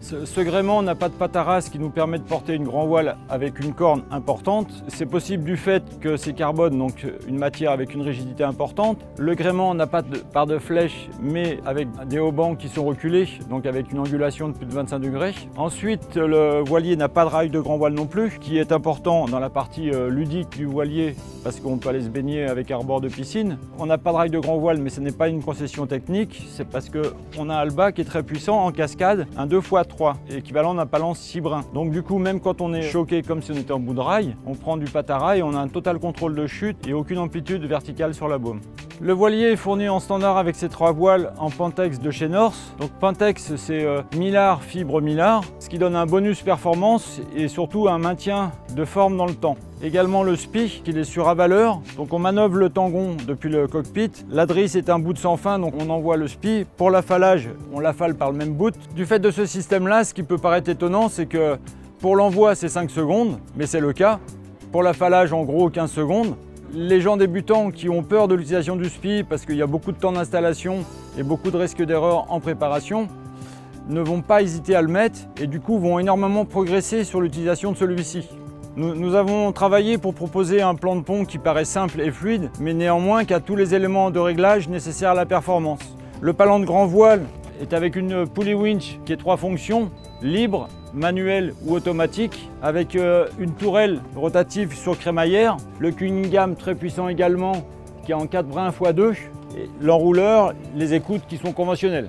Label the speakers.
Speaker 1: Ce gréement n'a pas de patte à race qui nous permet de porter une grand voile avec une corne importante. C'est possible du fait que c'est carbone, donc une matière avec une rigidité importante. Le gréement n'a pas de part de flèche, mais avec des haubans qui sont reculés, donc avec une angulation de plus de 25 degrés. Ensuite, le voilier n'a pas de rail de grand voile non plus, qui est important dans la partie ludique du voilier, parce qu'on peut aller se baigner avec hors-bord de piscine. On n'a pas de rail de grand voile, mais ce n'est pas une concession technique, c'est parce qu'on a un Alba qui est très puissant en cascade, un 2x3, équivalent d'un palan 6 brins. Donc du coup, même quand on est choqué comme si on était en bout de rail, on prend du patte à rail, on a un total contrôle de chute et aucune amplitude verticale sur la baume. Le voilier est fourni en standard avec ses 3 voiles en Pentex de chez Norse. Donc Pentex, c'est Mylar, fibre Mylar, ce qui donne un bonus performance et surtout un maintien de forme dans le temps. Également le SPI, qui est sur avaleur, donc on manœuvre le tangon depuis le cockpit. L'adrisse est un bout de sans fin, donc on envoie le SPI. Pour l'affalage, on l'affale par le même bout. Du fait de ce système-là, ce qui peut paraître étonnant, c'est que pour l'envoi, c'est 5 secondes, mais c'est le cas. Pour l'affalage, en gros, 15 secondes. Les gens débutants qui ont peur de l'utilisation du SPI, parce qu'il y a beaucoup de temps d'installation et beaucoup de risques d'erreur en préparation, ne vont pas hésiter à le mettre et du coup vont énormément progresser sur l'utilisation de celui-ci. Nous avons travaillé pour proposer un plan de pont qui paraît simple et fluide, mais néanmoins qui a tous les éléments de réglage nécessaires à la performance. Le palan de grand voile est avec une pulley winch qui est 3 fonctions, libre, manuel ou automatique, avec une tourelle rotative sur crémaillère, le Cunningham très puissant également, qui est en 4 brins x2, et l'enrouleur, les écoutes qui sont conventionnelles.